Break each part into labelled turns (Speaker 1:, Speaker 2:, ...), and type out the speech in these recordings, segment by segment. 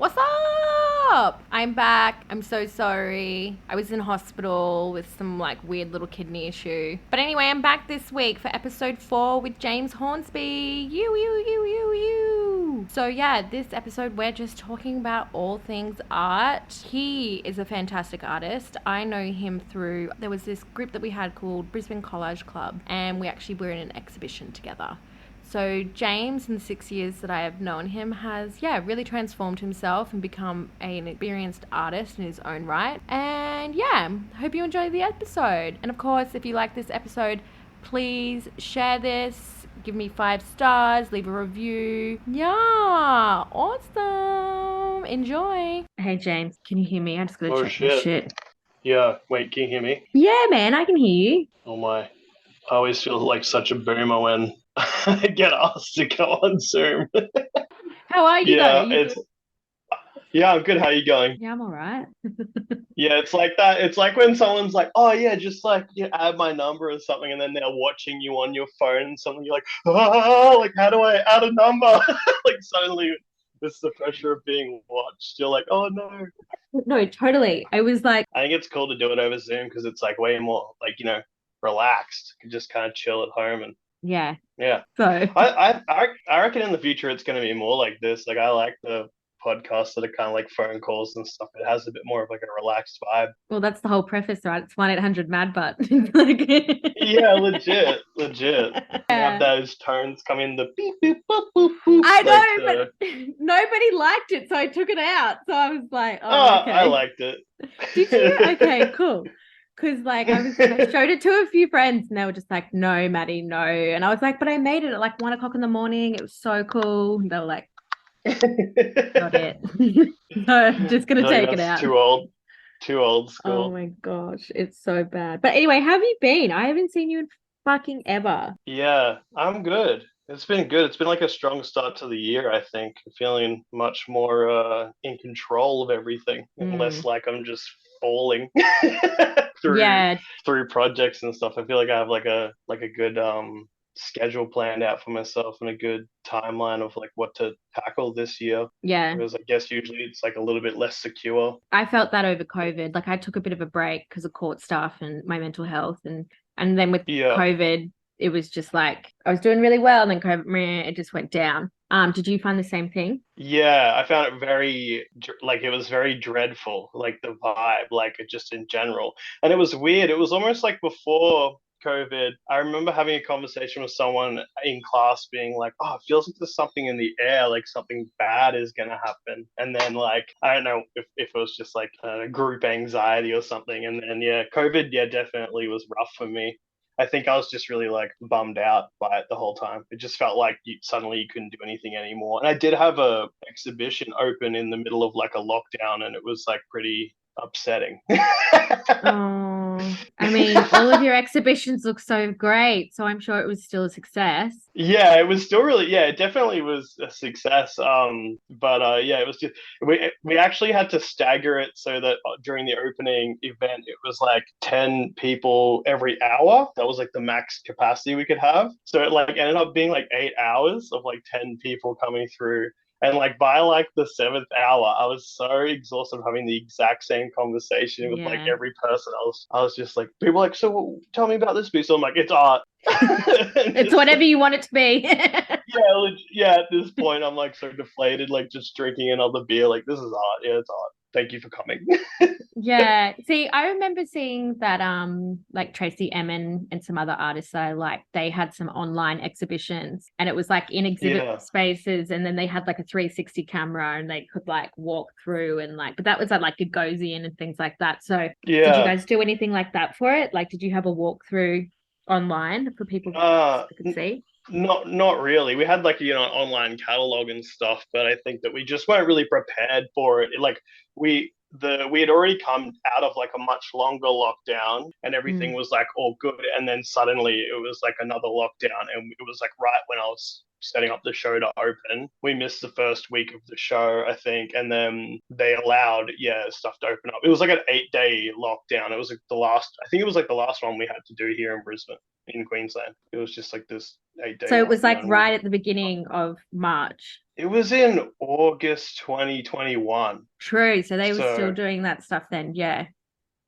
Speaker 1: What's up? I'm back. I'm so sorry. I was in hospital with some like weird little kidney issue. But anyway, I'm back this week for episode 4 with James Hornsby. You. So yeah, this episode we're just talking about all things art. He is a fantastic artist. I know him through, there was this group that we had called Brisbane Collage Club, and we actually were in an exhibition together. So James, in the 6 years that I have known him, has, really transformed himself and become an experienced artist in his own right. And hope you enjoy the episode. And of course, if you like this episode, please share this, give me 5 stars, leave a review. Yeah, awesome. Enjoy. Hey James, can you hear me? I just gotta
Speaker 2: Oh
Speaker 1: check my
Speaker 2: shit.
Speaker 1: shit.
Speaker 2: Yeah, wait, can you hear me?
Speaker 1: Yeah, man, I can hear you.
Speaker 2: Oh my. I always feel like such a boomer when I get asked to go on Zoom.
Speaker 1: How are you though?
Speaker 2: Yeah,
Speaker 1: You
Speaker 2: it's
Speaker 1: good?
Speaker 2: yeah, I'm good. How you going?
Speaker 1: Yeah, I'm alright.
Speaker 2: Yeah, it's like that. It's like when someone's like, "Oh yeah, just like add my number or something," and then they're watching you on your phone and something. You're like, "Oh, like how do I add a number?" Like suddenly, it's the pressure of being watched. You're like, "Oh no."
Speaker 1: No, totally. I was like,
Speaker 2: I think it's cool to do it over Zoom because it's like way more like relaxed. You can just kind of chill at home and
Speaker 1: yeah.
Speaker 2: yeah.
Speaker 1: So,
Speaker 2: I reckon in the future it's going to be more like this. Like I like the podcasts that are kind of like phone calls and stuff. It has a bit more of like a relaxed vibe.
Speaker 1: well, that's the whole preface, right? It's 1-800 Mad Butt. Like,
Speaker 2: Yeah, legit, legit. You have
Speaker 1: yeah.
Speaker 2: those tones come in the beep beep boop boop boop.
Speaker 1: I
Speaker 2: Like
Speaker 1: know, but
Speaker 2: the
Speaker 1: nobody liked it, so I took it out. So I was like, oh,
Speaker 2: I
Speaker 1: okay.
Speaker 2: liked it.
Speaker 1: Did you? Okay, cool. Because like I showed it to a few friends and they were just like, no, Maddie, no. And I was like, but I made it at like 1 o'clock in the morning. It was so cool. And they were like, not it. So I'm just gonna
Speaker 2: Like
Speaker 1: take it
Speaker 2: that's
Speaker 1: out.
Speaker 2: too old
Speaker 1: Oh
Speaker 2: school.
Speaker 1: my gosh, it's so bad. But anyway, how have you been? I haven't seen you in fucking ever.
Speaker 2: Yeah, I'm good. It's been good. It's been like a strong start to the year, I think. Feeling much more in control of everything, and less
Speaker 1: Mm.
Speaker 2: like I'm just falling through
Speaker 1: Yeah,
Speaker 2: through projects and stuff. I feel like I have like a good schedule planned out for myself and a good timeline of like what to tackle this year.
Speaker 1: yeah.
Speaker 2: Whereas I guess usually it's like a little bit less secure.
Speaker 1: I felt that over COVID. Like I took a bit of a break because of court stuff and my mental health, and then with
Speaker 2: Yeah.
Speaker 1: COVID, it was just like I was doing really well, and then COVID, meh, it just went down. Did you find the same thing?
Speaker 2: Yeah, I found it like it was very dreadful, like the vibe, like just in general. And it was weird. It was almost like before COVID. I remember having a conversation with someone in class being like, "Oh, it feels like there's something in the air, like something bad is gonna happen." And then like I don't know if it was just like group anxiety or something. And then yeah, COVID, yeah, definitely was rough for me. I think I was just really like bummed out by it the whole time. It just felt like suddenly you couldn't do anything anymore. And I did have a exhibition open in the middle of like a lockdown, and it was like pretty upsetting.
Speaker 1: Oh, I mean, all of your exhibitions look so great, so I'm sure it was still a success.
Speaker 2: Yeah, it was still really, yeah, it definitely was a success. But yeah, it was just we actually had to stagger it so that during the opening event, it was like 10 people every hour. That was like the max capacity we could have. So it like ended up being like 8 hours of like 10 people coming through. And like by like the seventh hour, I was so exhausted of having the exact same conversation with like
Speaker 1: Yeah.
Speaker 2: every person. I was just like, people were like, so tell me about this piece. So I'm like, it's art.
Speaker 1: It's
Speaker 2: Just
Speaker 1: whatever
Speaker 2: like
Speaker 1: you want it to be.
Speaker 2: yeah, at this point, I'm like so deflated, like just drinking another beer. Like, this is art. Yeah, it's art. Thank you for coming.
Speaker 1: Yeah. See, I remember seeing that like Tracy Emin and some other artists I like, they had some online exhibitions and it was like in exhibit
Speaker 2: Yeah.
Speaker 1: spaces and then they had like a 360 camera and they could like walk through and like but that was at like a Gagosian and things like that. So did you
Speaker 2: Yeah.
Speaker 1: guys do anything like that for it? Like did you have a walkthrough online for people
Speaker 2: Uh,
Speaker 1: that could see?
Speaker 2: not really. We had like, online catalog and stuff, but I think that we just weren't really prepared for it. Like we had already come out of like a much longer lockdown and everything
Speaker 1: Mm.
Speaker 2: was like all good. And then suddenly it was like another lockdown and it was like right when I was setting up the show to open. We missed the first week of the show, I think, and then they allowed, yeah, stuff to open up. It was like an 8-day lockdown. It was like the last, I think it was like the last one we had to do here in Brisbane. in Queensland. It was just like this 8 day
Speaker 3: So it was
Speaker 2: one,
Speaker 3: like
Speaker 2: and
Speaker 3: right at the beginning of March.
Speaker 2: it was in August 2021.
Speaker 3: True. So they were still
Speaker 2: So
Speaker 3: doing that stuff then. Yeah.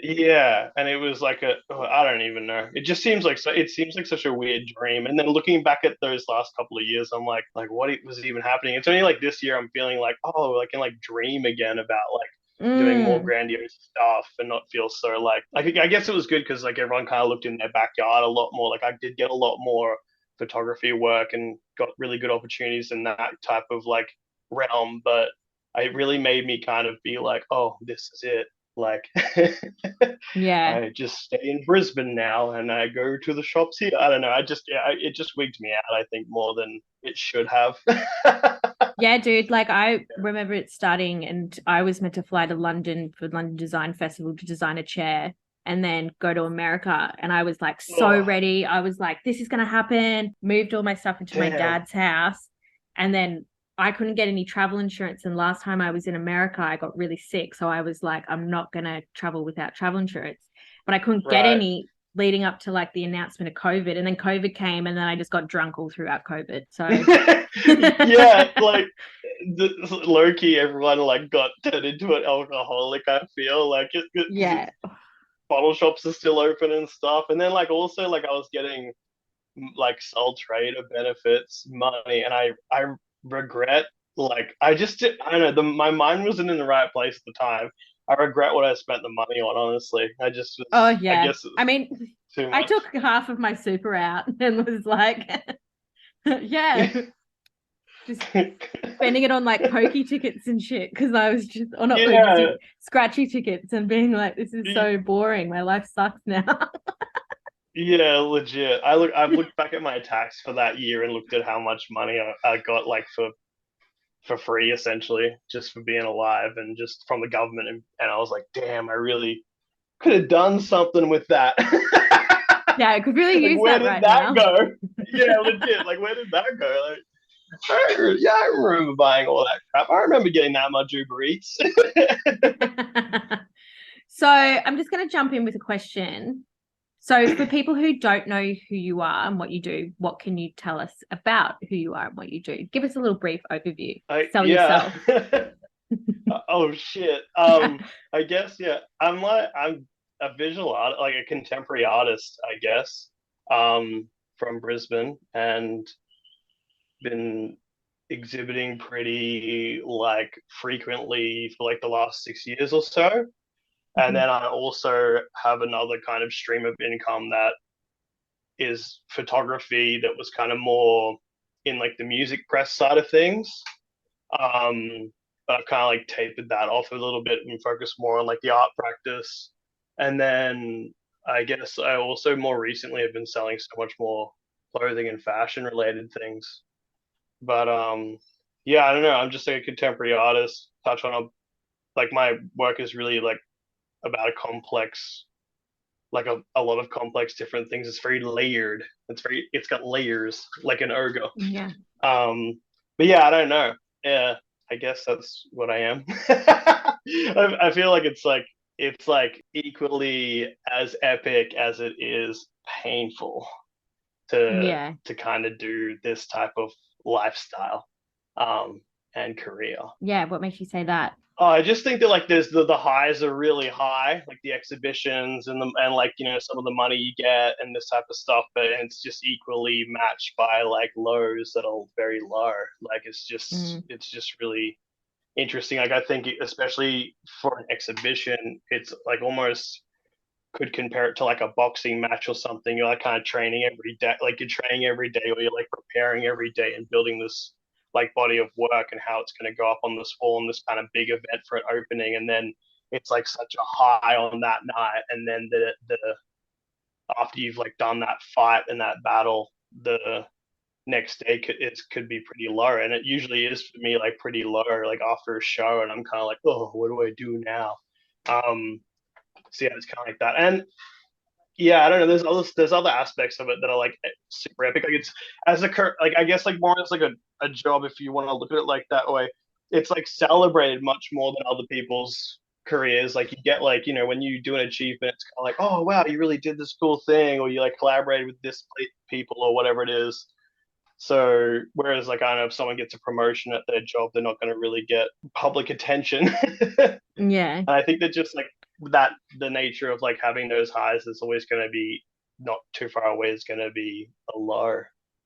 Speaker 2: yeah, and it was like I don't even know. It just seems like it seems like such a weird dream. And then looking back at those last couple of years, I'm like what was even happening? It's only like this year I'm feeling like, oh, I can like dream again about like doing more
Speaker 3: Mm,
Speaker 2: grandiose stuff and not feel so like I guess it was good because like everyone kind of looked in their backyard a lot more. Like I did get a lot more photography work and got really good opportunities in that type of like realm, but it really made me kind of be like, oh, this is it. Like
Speaker 3: yeah.
Speaker 2: I just stay in Brisbane now and I go to the shops here. I don't know. It just wigged me out, I think, more than it should have.
Speaker 3: Yeah, dude. Like I remember it starting and I was meant to fly to London for London Design Festival to design a chair and then go to America. And I was like so
Speaker 2: Oh,
Speaker 3: ready. I was like, this is gonna happen. Moved all my stuff into my
Speaker 2: damn.
Speaker 3: dad's house. And then I couldn't get any travel insurance. And last time I was in America, I got really sick. So I was like, I'm not gonna travel without travel insurance. But I couldn't get
Speaker 2: Right.
Speaker 3: any leading up to like the announcement of COVID. And then COVID came and then I just got drunk all throughout COVID. So
Speaker 2: Yeah, like low key, everyone like got turned into an alcoholic. I feel like
Speaker 3: yeah.
Speaker 2: bottle shops are still open and stuff, and then like also like I was getting like sole trader benefits money, and I regret like I don't know my mind wasn't in the right place at the time. I regret what I spent the money on. Honestly, I just
Speaker 3: Oh
Speaker 2: was I
Speaker 3: yeah.
Speaker 2: guess it
Speaker 3: I
Speaker 2: was
Speaker 3: mean,
Speaker 2: too
Speaker 3: I
Speaker 2: much.
Speaker 3: took half of my super out and was like, yeah, just spending it on like pokey tickets and shit because I was just, or not pokey
Speaker 2: Yeah,
Speaker 3: tickets, scratchy tickets and being like, this is so boring. My life sucks now.
Speaker 2: yeah, legit. I've looked back at my tax for that year and looked at how much money I got like for free essentially just for being alive and just from the government, and I was like, damn, I really could have done something with that.
Speaker 3: Yeah, I could really
Speaker 2: Like
Speaker 3: use
Speaker 2: where
Speaker 3: that
Speaker 2: did
Speaker 3: right
Speaker 2: that
Speaker 3: now.
Speaker 2: go? Yeah, legit. Like where did that go? Like I remember buying all that crap. I remember getting that much Uber Eats.
Speaker 3: So I'm just going to jump in with a question. So, for people who don't know who you are and what you do, what can you tell us about who you are and what you do? Give us a little brief overview. Sell
Speaker 2: Yeah.
Speaker 3: yourself.
Speaker 2: Oh shit. I guess yeah. I'm a visual art, like a contemporary artist, I guess. From Brisbane, and been exhibiting pretty like frequently for like the last 6 years or so. And then I also have another kind of stream of income that is photography that was kind of more in like the music press side of things. But I've kind of like tapered that off a little bit and focused more on like the art practice. And then I guess I also more recently have been selling so much more clothing and fashion related things. But yeah, I don't know. I'm just like a contemporary artist. Touch on a like my work is really like about a complex, like a lot of complex different things. It's very layered. It's got layers like an ogre.
Speaker 3: Yeah.
Speaker 2: But yeah, I don't know. Yeah, I guess that's what I am. I feel like it's like equally as epic as it is painful
Speaker 3: Yeah.
Speaker 2: to kind of do this type of lifestyle and career.
Speaker 3: Yeah. What makes you say that?
Speaker 2: Oh, I just think that like there's the highs are really high, like the exhibitions and like some of the money you get and this type of stuff, but it's just equally matched by like lows that are very low. Like
Speaker 3: Mm,
Speaker 2: it's just really interesting. Like I think especially for an exhibition, it's like almost could compare it to like a boxing match or something. You're like kind of training every day, like you're training every day, or you're like preparing every day and building this like body of work and how it's going to go up on this wall and this kind of big event for an opening, and then it's like such a high on that night, and then the after you've like done that fight and that battle, the next day could be pretty low, and it usually is for me like pretty low, like after a show, and I'm kind of like, oh, what do I do now? Um, so yeah, it's kind of like that, and yeah, I don't know. There's other aspects of it that are like super epic. Like it's as a like I guess like more as like a job if you want to look at it like that way. It's like celebrated much more than other people's careers, like you get like, you know, when you do an achievement, it's kind of like, oh wow, you really did this cool thing, or you like collaborated with this people or whatever it is. So whereas like I know if someone gets a promotion at their job, they're not going to really get public attention.
Speaker 3: Yeah.
Speaker 2: And I think that just like that, the nature of like having those highs is always going to be not too far away is going to be a low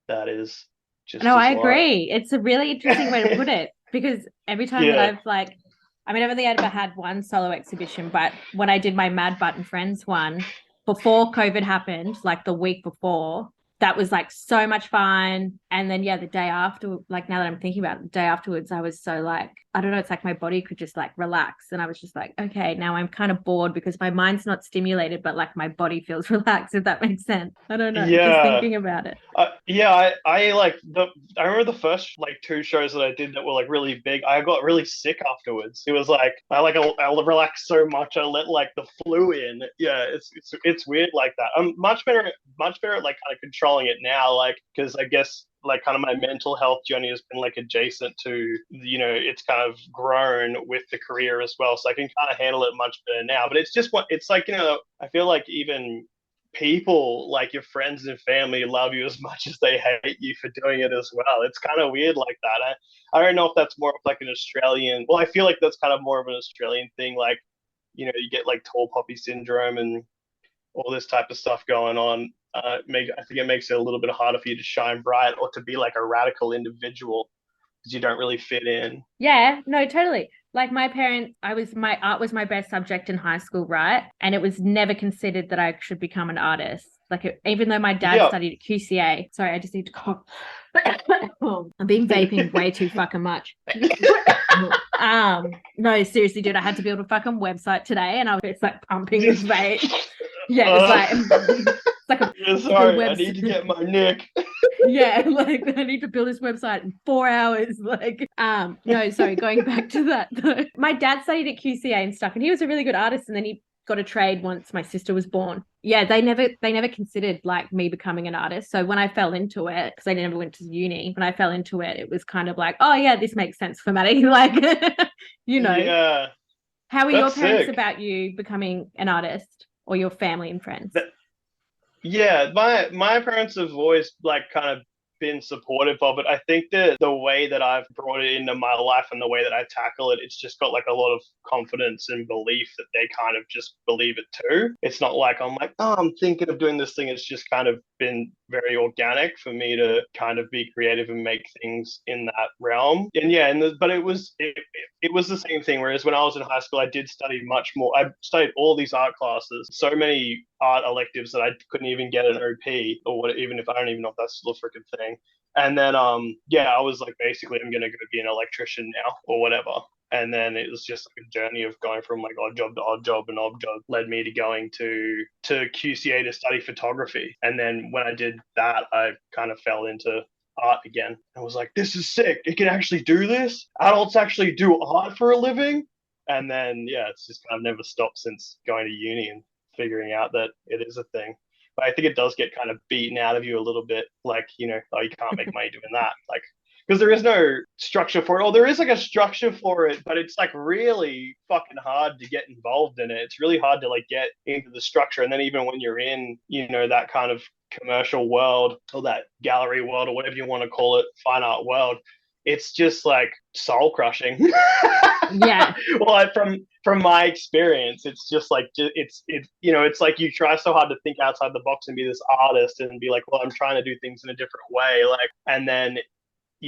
Speaker 2: that is just
Speaker 3: No,
Speaker 2: as
Speaker 3: I
Speaker 2: low.
Speaker 3: agree. It's a really interesting way to put it because every time that
Speaker 2: Yeah.
Speaker 3: I've like, I mean, I've only ever had one solo exhibition, but when I did my Mad Button Friends one before COVID happened, like the week before, that was like so much fun. And then, yeah, the day after, like now that I'm thinking about it, the day afterwards, I was so like, I don't know, it's like my body could just like relax. And I was just like, okay, now I'm kind of bored because my mind's not stimulated, but like my body feels relaxed, if that makes sense. I don't know, just
Speaker 2: Yeah.
Speaker 3: thinking about it.
Speaker 2: Yeah, I like I remember the first like two shows that I did that were like really big. I got really sick afterwards. It was like I relaxed so much I let like the flu in. Yeah, it's weird like that. I'm much better at like kind of controlling it now, like because I guess like kind of my mental health journey has been like adjacent to, you know, it's kind of grown with the career as well, so I can kind of handle it much better now. But it's just what it's like, you know, I feel like even people like your friends and family love you as much as they hate you for doing it as well. It's kind of weird like that. I don't know if that's more of like an Australian, well, I feel like that's kind of more of an Australian thing. Like, you know, you get like tall poppy syndrome and all this type of stuff going on. I think it makes it a little bit harder for you to shine bright or to be like a radical individual because you don't really fit in.
Speaker 3: Yeah, no, totally. Like my parents, my art was my best subject in high school, right? And it was never considered that I should become an artist. Even though my dad
Speaker 2: Yeah.
Speaker 3: studied at QCA. Sorry, I just need to cough. I've been vaping way too fucking much. No, seriously, dude, I had to build a fucking website today, and it's like pumping this vape. Yeah, it's like a
Speaker 2: Yeah, sorry, I need to get my Nick.
Speaker 3: yeah, like I need to build this website in 4 hours. Like, no, sorry, going back to that though. My dad studied at QCA and stuff, and he was a really good artist, and then he got a trade once my sister was born. Yeah, they never considered like me becoming an artist. So when I fell into it, because I never went to uni, when I fell into it, it was kind of like, oh yeah, this makes sense for Maddie. Like, you know.
Speaker 2: Yeah.
Speaker 3: How are your
Speaker 2: That's
Speaker 3: parents
Speaker 2: sick.
Speaker 3: about you becoming an artist or your family and friends?
Speaker 2: Yeah, my parents have always like kind of been supportive of it. I think that the way that I've brought it into my life and the way that I tackle it, it's just got like a lot of confidence and belief that they kind of just believe it too. It's not like I'm like, oh, I'm thinking of doing this thing. It's just kind of been very organic for me to kind of be creative and make things in that realm. And yeah, but it was the same thing. Whereas when I was in high school, I did study much more. I studied all these art classes, so many art electives that I couldn't even get an OP or what, even if I don't even know if that's still a freaking thing. And then yeah, I was like, basically, I'm gonna go be an electrician now or whatever. And then it was just like a journey of going from like odd job to odd job, and odd job led me to going to QCA to study photography. And then when I did that, I kind of fell into art again. I was like, this is sick. It can actually do this. Adults actually do art for a living. And then yeah, it's just kind of never stopped since going to uni and figuring out that it is a thing. But I think it does get kind of beaten out of you a little bit, like, you know, oh, you can't make money doing that. Like, because there is no structure for it. Or there is like a structure for it, but it's like really fucking hard to get involved in it. It's really hard to like get into the structure. And then even when you're in, you know, that kind of commercial world or that gallery world or whatever you want to call it, fine art world, it's just like soul crushing.
Speaker 3: Yeah.
Speaker 2: Well, from my experience, it's just like it's you know, it's like you try so hard to think outside the box and be this artist and be like, well, I'm trying to do things in a different way, like, and then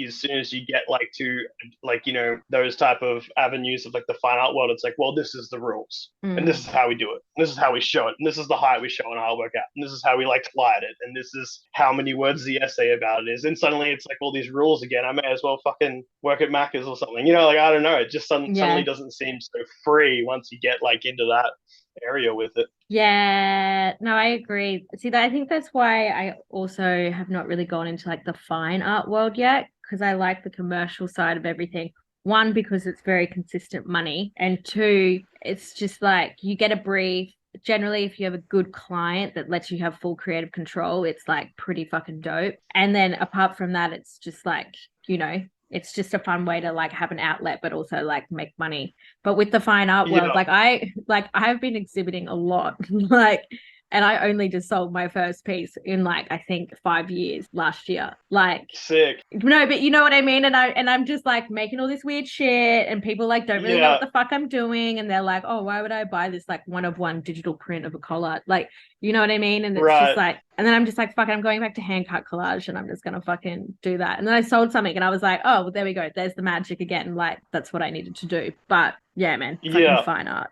Speaker 2: as soon as you get like to like, you know, those type of avenues of like the fine art world, it's like, well, this is the rules and this is how we do it, and this is how we show it, and this is the height we show and how it work out, and this is how we like to light it, and this is how many words the essay about it is. And suddenly it's like all these rules again. I may as well fucking work at Macca's or something, you know, like, I don't know, it just suddenly doesn't seem so free once you get like into that area with it.
Speaker 3: Yeah, no, I agree. See, I think that's why I also have not really gone into like the fine art world yet, because I like the commercial side of everything. One, because it's very consistent money, and two, it's just like you get a brief. Generally, if you have a good client that lets you have full creative control, it's like pretty fucking dope. And then apart from that, it's just like, you know, it's just a fun way to like have an outlet, but also like make money. But with the fine art world,
Speaker 2: Yeah.
Speaker 3: like I have been exhibiting a lot, like, and I only just sold my first piece in like I think 5 years last year. Like,
Speaker 2: Sick.
Speaker 3: no, but you know what I mean. And I'm just like making all this weird shit, and people like don't really know what
Speaker 2: Yeah.
Speaker 3: the fuck I'm doing, and they're like, oh, why would I buy this like one of one digital print of a collage? Like, you know what I mean? And it's just
Speaker 2: Right.
Speaker 3: like, and then I'm just like, fuck it, I'm going back to hand cut collage, and I'm just gonna fucking do that. And then I sold something, and I was like, oh, well, there we go. There's the magic again. Like, that's what I needed to do. But yeah, man, fucking
Speaker 2: Yeah.
Speaker 3: fine art.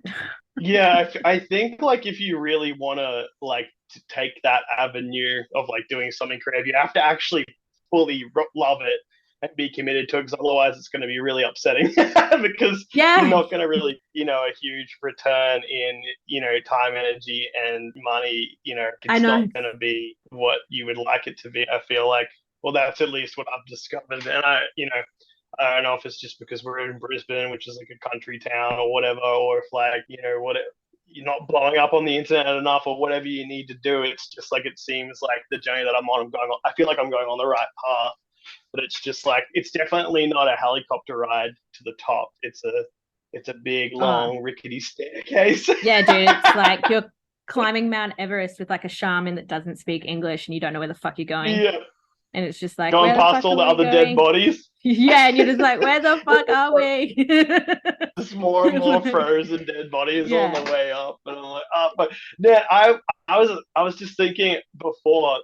Speaker 2: Yeah, I think like if you really want to like to take that avenue of like doing something creative, you have to actually fully love it and be committed to it, because otherwise it's going to be really upsetting because you're
Speaker 3: Yeah,
Speaker 2: not going to really, a huge return in, time, energy, and money.
Speaker 3: I
Speaker 2: It's not
Speaker 3: know.
Speaker 2: going to be what you would like it to be. I feel like, well, that's at least what I've discovered, and I don't know if it's just because we're in Brisbane, which is like a country town or whatever, or if like, you're not blowing up on the internet enough or whatever you need to do. It's just like, it seems like the journey that I'm on, I feel like I'm going on the right path, but it's just like, it's definitely not a helicopter ride to the top. It's a big,
Speaker 3: Oh,
Speaker 2: long, rickety staircase.
Speaker 3: yeah, dude. It's like you're climbing Mount Everest with like a shaman that doesn't speak English, and you don't know where the fuck you're going.
Speaker 2: Yeah.
Speaker 3: And it's just like,
Speaker 2: Going
Speaker 3: where the
Speaker 2: past
Speaker 3: fuck
Speaker 2: all
Speaker 3: are
Speaker 2: the
Speaker 3: we
Speaker 2: other dead
Speaker 3: going?
Speaker 2: bodies.
Speaker 3: Yeah, and you're just like, where the fuck are we?
Speaker 2: Just more and more frozen dead bodies on
Speaker 3: Yeah.
Speaker 2: the way up, and I'm like, but then I was just thinking before.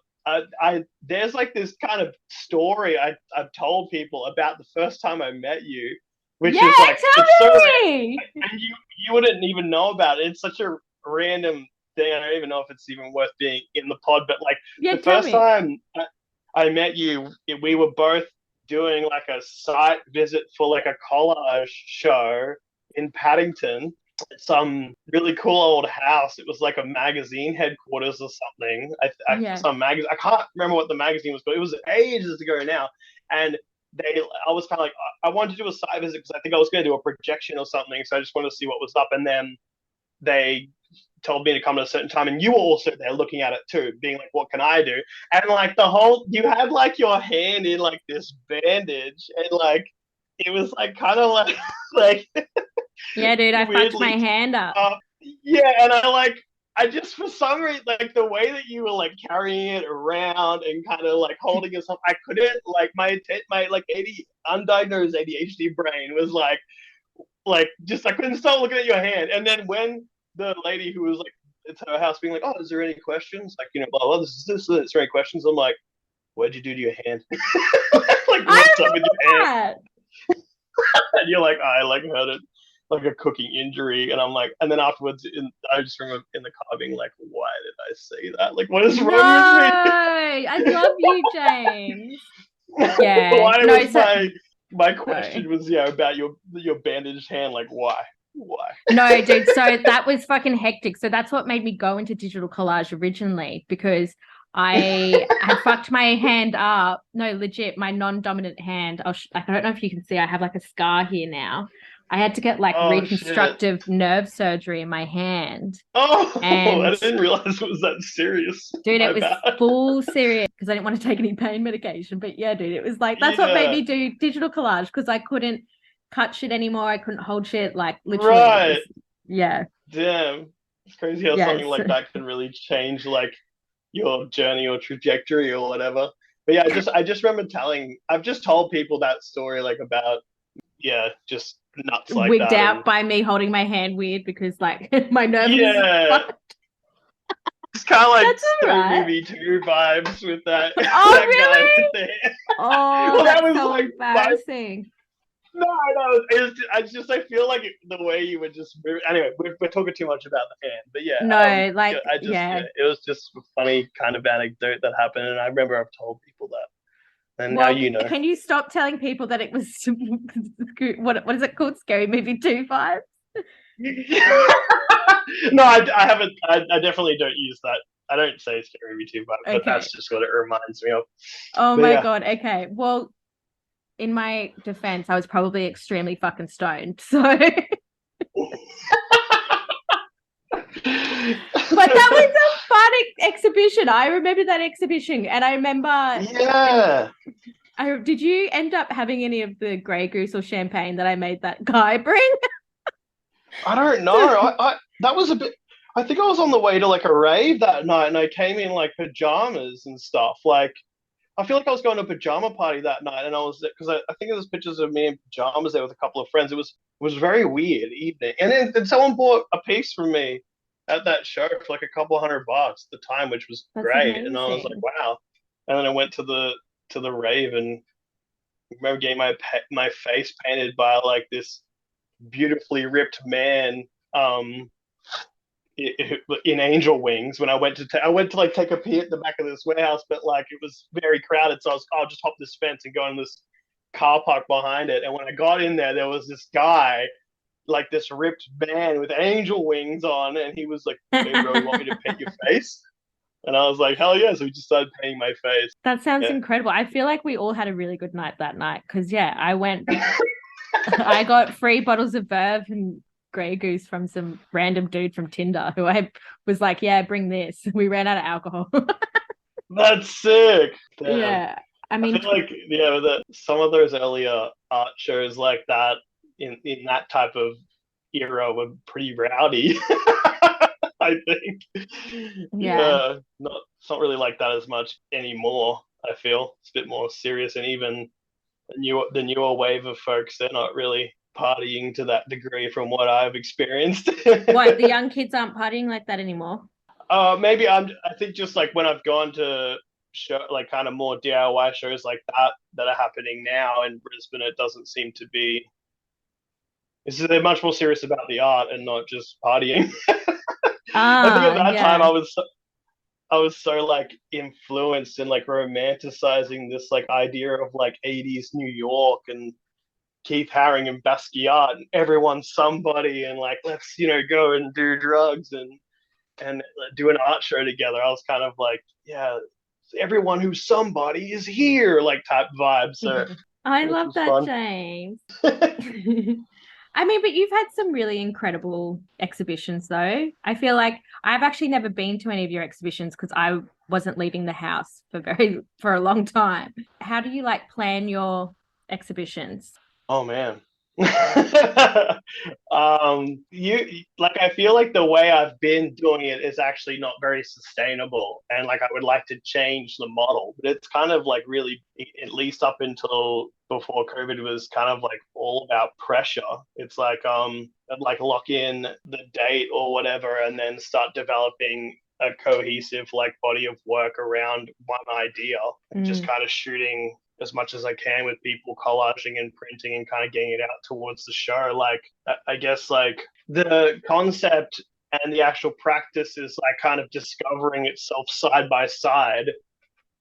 Speaker 2: There's like this kind of story I've told people about the first time I met you, which
Speaker 3: Yeah,
Speaker 2: is like,
Speaker 3: tell
Speaker 2: it's so
Speaker 3: me.
Speaker 2: and you wouldn't even know about it. It's such a random thing. I don't even know if it's even worth being in the pod. But like
Speaker 3: Yeah,
Speaker 2: the
Speaker 3: tell
Speaker 2: first
Speaker 3: me.
Speaker 2: time I met you, we were both doing like a site visit for like a collage show in Paddington. Some really cool old house. It was like a magazine headquarters or something.
Speaker 3: Yeah.
Speaker 2: Some magazine. I can't remember what the magazine was, but it was ages ago now. And I was kind of like, I wanted to do a site visit because I think I was going to do a projection or something. So I just wanted to see what was up. And then they told me to come at a certain time, and you were also there looking at it too, being like, what can I do? And like you had like your hand in like this bandage, and like it was like kind of like like
Speaker 3: Yeah, dude, I fucked my
Speaker 2: weirdly
Speaker 3: hand up.
Speaker 2: uh, yeah. And I just, for some reason, like the way that you were like carrying it around and kind of like holding it up, I couldn't, like, my like undiagnosed ADHD brain was like just, I couldn't stop looking at your hand. And then when the lady who was like, it's her house, being like, oh, is there any questions, like, blah blah, this is there any questions, I'm like, what'd you do to your hand? Like,
Speaker 3: I
Speaker 2: what's up with your hand?
Speaker 3: remember
Speaker 2: And you're like, I like had it like a cooking injury. And I'm like, and then afterwards, I just remember in the car being like, why did I say that? Like, what is
Speaker 3: that.
Speaker 2: wrong with me?
Speaker 3: No, I love you, James. Yeah.
Speaker 2: Why
Speaker 3: No,
Speaker 2: was
Speaker 3: so
Speaker 2: my
Speaker 3: no.
Speaker 2: question was, about your bandaged hand? Like, why?
Speaker 3: No, dude. So that was fucking hectic. So that's what made me go into digital collage originally, because I had fucked my hand up. No, legit, my non-dominant hand. I don't know if you can see, I have like a scar here now. I had to get like
Speaker 2: Oh shit.
Speaker 3: reconstructive nerve surgery in my hand.
Speaker 2: Oh, I
Speaker 3: And
Speaker 2: didn't realize it was that serious.
Speaker 3: dude, it
Speaker 2: My
Speaker 3: was
Speaker 2: bad.
Speaker 3: full serious because I didn't want to take any pain medication. But yeah, dude, it was like, that's what made
Speaker 2: Yeah.
Speaker 3: me do digital collage, because I couldn't cut shit anymore. I couldn't hold shit. Like literally, it was,
Speaker 2: Right.
Speaker 3: yeah.
Speaker 2: Damn. It's crazy how something
Speaker 3: Yes.
Speaker 2: like that can really change like your journey or trajectory or whatever. But yeah, I just remember I've just told people that story, like, about, yeah, just nuts like
Speaker 3: Wigged
Speaker 2: that.
Speaker 3: out
Speaker 2: And
Speaker 3: by me holding my hand weird because like my nerve was
Speaker 2: yeah,
Speaker 3: fucked.
Speaker 2: it's kind of like
Speaker 3: That's all
Speaker 2: Scary
Speaker 3: right.
Speaker 2: Movie 2 vibes with that
Speaker 3: Oh,
Speaker 2: that guy
Speaker 3: really?
Speaker 2: with the
Speaker 3: Oh,
Speaker 2: well, that
Speaker 3: that's
Speaker 2: was
Speaker 3: so
Speaker 2: like my
Speaker 3: embarrassing.
Speaker 2: no, I feel like the way you would just move. Anyway, we're talking too much about the hand, but yeah,
Speaker 3: No,
Speaker 2: yeah,
Speaker 3: like,
Speaker 2: yeah,
Speaker 3: yeah.
Speaker 2: it was just a funny kind of anecdote that happened, and I remember I've told people that, and now
Speaker 3: Well,
Speaker 2: you know.
Speaker 3: can you stop telling people that it was what is it called? Scary Movie 2 5?
Speaker 2: No, I haven't. I definitely don't use that. I don't say Scary Movie 2, but
Speaker 3: Okay.
Speaker 2: that's just what it reminds me of.
Speaker 3: Oh
Speaker 2: But
Speaker 3: my
Speaker 2: yeah.
Speaker 3: God. Okay. Well, in my defense, I was probably extremely fucking stoned. So but that was a fun exhibition. I remember that exhibition, and I remember
Speaker 2: Yeah.
Speaker 3: Did you end up having any of the Grey Goose or champagne that I made that guy bring?
Speaker 2: I don't know. That was a bit. I think I was on the way to like a rave that night, and I came in like pajamas and stuff. Like I feel like I was going to a pajama party that night, and I was because I think there's pictures of me in pajamas there with a couple of friends. It was very weird evening, and then someone bought a piece from me at that show for like a couple of $100 at the time, which was
Speaker 3: That's
Speaker 2: great. And I was like,
Speaker 3: amazing.
Speaker 2: wow. And then I went to the rave and I remember getting my face painted by like this beautifully ripped man um in angel wings when I went to like take a pee at the back of this warehouse, but like it was very crowded, so I'll just hop this fence and go in this car park behind it. And when I got in there was this guy, like this ripped man with angel wings on, and he was like, "Hey bro, you want me to paint your face?" And I was like, "Hell yeah!" So we just started painting my face.
Speaker 3: That sounds
Speaker 2: Yeah.
Speaker 3: incredible. I feel like we all had a really good night that night because, yeah, I went, I got free bottles of Verve and Grey Goose from some random dude from Tinder who I was like, yeah, bring this. We ran out of alcohol.
Speaker 2: That's sick. Damn.
Speaker 3: Yeah. I
Speaker 2: I
Speaker 3: mean,
Speaker 2: feel like some of those earlier art shows like that in that type of era were pretty rowdy. I think.
Speaker 3: Yeah.
Speaker 2: It's not really like that as much anymore. I feel it's a bit more serious, and even the newer wave of folks, they're not really partying to that degree from what I've experienced.
Speaker 3: What, the young kids aren't partying like that anymore?
Speaker 2: Maybe I think just like when I've gone to show like kind of more DIY shows like that are happening now in Brisbane, it doesn't seem to be. They're much more serious about the art and not just partying. I think at that time
Speaker 3: Yeah.
Speaker 2: I was so like influenced and like romanticizing this like idea of like 80s New York and Keith Haring and Basquiat and everyone's somebody and like let's go and do drugs and do an art show together. I was kind of like, yeah, everyone who's somebody is here, like type vibe. So
Speaker 3: I
Speaker 2: which
Speaker 3: love
Speaker 2: was
Speaker 3: that,
Speaker 2: fun.
Speaker 3: James. I mean, but you've had some really incredible exhibitions, though. I feel like I've actually never been to any of your exhibitions because I wasn't leaving the house for a long time. How do you like plan your exhibitions?
Speaker 2: Oh man. You like I feel like the way I've been doing it is actually not very sustainable, and like I would like to change the model, but it's kind of like really, at least up until before COVID, was kind of like all about pressure. It's like I'd like lock in the date or whatever and then start developing a cohesive like body of work around one idea and just
Speaker 3: Mm.
Speaker 2: kind of shooting as much as I can with people, collaging and printing and kind of getting it out towards the show. Like I guess like the concept and the actual practice is like kind of discovering itself side by side.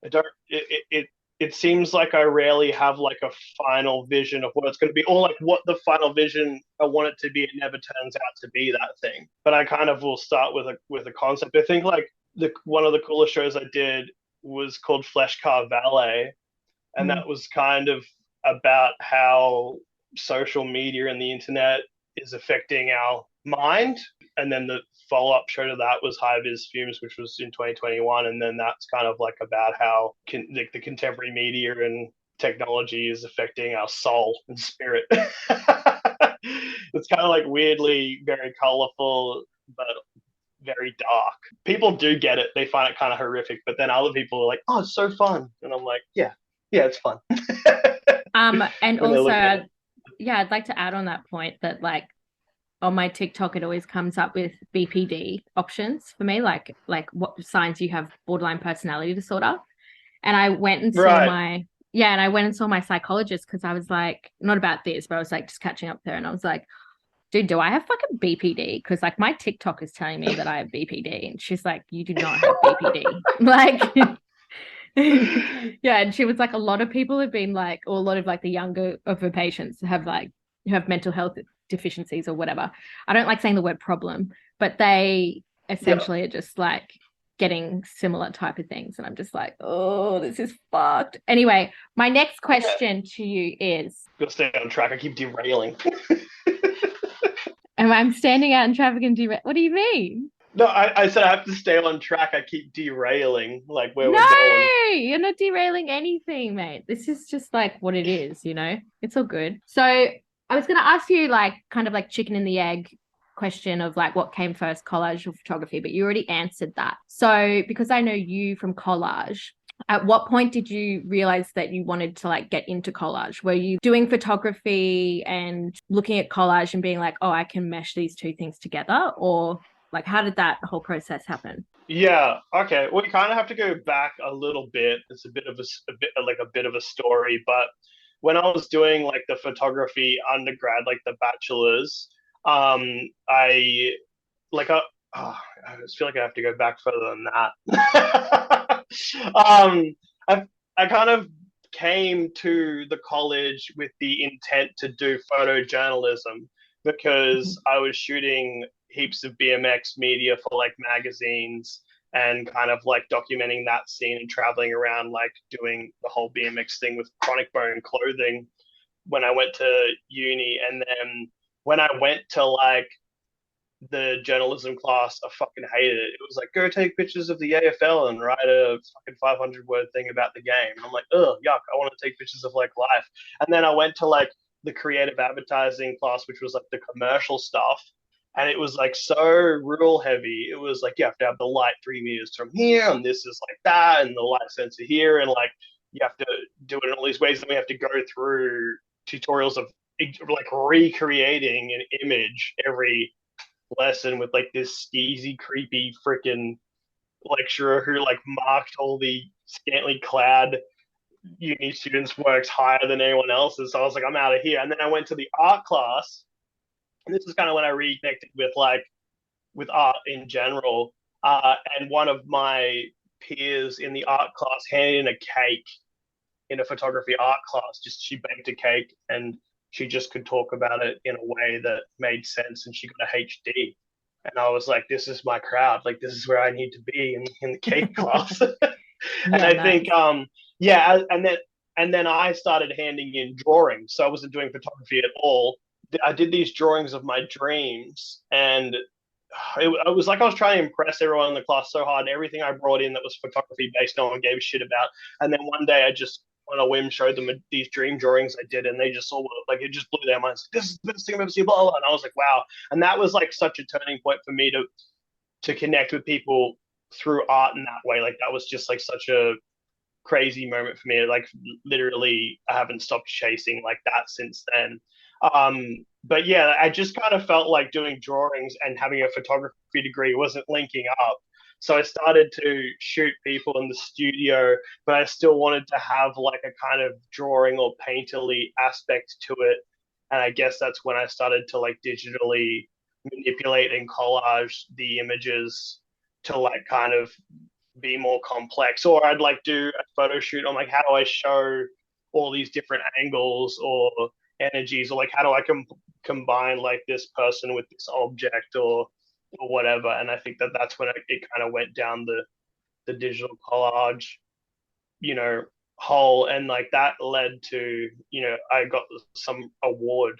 Speaker 2: I don't it seems like I rarely have like a final vision of what it's going to be, or like what the final vision I want it to be. It never turns out to be that thing. But I kind of will start with a concept. I think like the one of the coolest shows I did was called Flesh Car Valet, and
Speaker 3: Mm.
Speaker 2: that was kind of about how social media and the internet is affecting our mind. And then the follow-up show to that was High Vis Fumes, which was in 2021, and then that's kind of like about how the contemporary media and technology is affecting our soul and spirit. It's kind of like weirdly very colorful but very dark. People do get it, they find it kind of horrific, but then other people are like, oh, it's so fun, and I'm like, yeah, it's fun.
Speaker 3: And
Speaker 2: When they look at
Speaker 3: also, yeah, I'd like to add on that point that like on my TikTok, it always comes up with BPD options for me, like what signs you have borderline personality disorder. And I went and saw
Speaker 2: right.
Speaker 3: and I went and saw my psychologist because I was like, not about this, but I was like just catching up there, and I was like, dude, do I have fucking BPD? Because like my TikTok is telling me that I have BPD, and she's like, you do not have BPD. Like, yeah, and she was like, a lot of people have been like, or a lot of like the younger of her patients have like who have mental health deficiencies or whatever. I don't like saying the word problem, but they essentially are just like getting similar type of things, and I'm just like, oh, this is fucked. Anyway, my next question to you is,
Speaker 2: Gotta stay on track. I keep derailing.
Speaker 3: am I standing out in traffic and what do you mean?
Speaker 2: No, I said I have to stay on track. I keep derailing like where we're
Speaker 3: No,
Speaker 2: going.
Speaker 3: you're not derailing anything, mate. This is just like what it is, you know? It's all good. So I was gonna ask you like kind of like chicken and the egg question of like what came first, collage or photography, but you already answered that. So because I know you from collage, at what point did you realize that you wanted to like get into collage? Were you doing photography and looking at collage and being like, oh, I can mesh these two things together? Or like how did that whole process happen?
Speaker 2: Yeah, okay. We kind of have to go back a little bit. It's a bit of a bit like a bit of a story, but when I was doing like the photography undergrad, like the bachelor's, I like oh, I just feel like I have to go back further than that. I I kind of came to the college with the intent to do photojournalism because I was shooting heaps of BMX media for like magazines and kind of like documenting that scene and traveling around like doing the whole BMX thing with Chronic Bone clothing when I went to uni. And then when I went to like the journalism class, I fucking hated it. It was like, go take pictures of the AFL and write a fucking 500-word thing about the game. And I'm like, oh, yuck, I want to take pictures of like life. And then I went to like the creative advertising class, which was like the commercial stuff. And it was like so rule heavy. It was like you have to have the light 3 meters from here, and this is like that, and the light sensor here, and like you have to do it in all these ways. And we have to go through tutorials of like recreating an image every lesson with like this skeezy, creepy freaking lecturer who like marked all the scantily clad uni students' works higher than anyone else's. So I was like, I'm out of here. And then I went to the art class, and this is kind of when I reconnected with like with art in general. And one of my peers in the art class handed in a cake in a photography art class. Just she baked a cake and she just could talk about it in a way that made sense, and she got a HD. And I was like, this is my crowd. Like, this is where I need to be in the cake class. And
Speaker 3: Yeah,
Speaker 2: I
Speaker 3: nice.
Speaker 2: think, yeah, and then I started handing in drawings. So I wasn't doing photography at all. I did these drawings of my dreams, and it was like I was trying to impress everyone in the class so hard. Everything I brought in that was photography based, no one gave a shit about. And then one day, I just on a whim showed them these dream drawings I did, and they just saw like it just blew their minds. Like, this is the best thing I've ever seen. Blah, blah, blah. And I was like, wow. And that was like such a turning point for me to connect with people through art in that way. Like that was just like such a crazy moment for me. Like literally, I haven't stopped chasing like that since then. But yeah, I just kind of felt like doing drawings and having a photography degree wasn't linking up. So I started to shoot people in the studio, but I still wanted to have like a kind of drawing or painterly aspect to it. And I guess that's when I started to like digitally manipulate and collage the images to like kind of be more complex. Or I'd like do a photo shoot on like how do I show all these different angles or energies, or like how do I combine like this person with this object or whatever. And I think that that's when it kind of went down the digital collage, you know, hole, and like that led to, you know, I got some award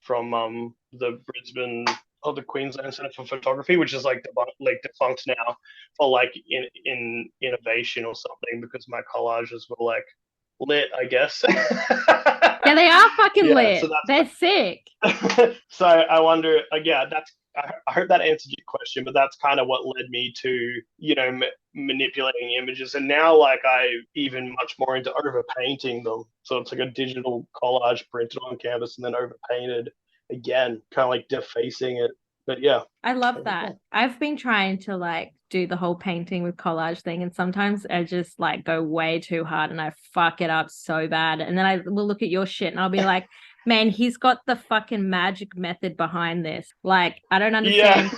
Speaker 2: from the Brisbane or the Queensland Centre for Photography, which is like defunct now, for like in innovation or something, because my collages were like lit, I guess.
Speaker 3: Yeah, they are fucking
Speaker 2: Yeah,
Speaker 3: lit.
Speaker 2: so
Speaker 3: They're sick.
Speaker 2: so I wonder, yeah, that's I hope that answered your question, but that's kind of what led me to, you know, manipulating images. And now, like, I even much more into overpainting them. So it's like a digital collage printed on canvas and then overpainted again, kind of like defacing it. But yeah.
Speaker 3: I love that. I've been trying to like do the whole painting with collage thing, and sometimes I just like go way too hard and I fuck it up so bad. And then I will look at your shit and I'll be like, man, he's got the fucking magic method behind this. Like, I don't
Speaker 2: Yeah.
Speaker 3: understand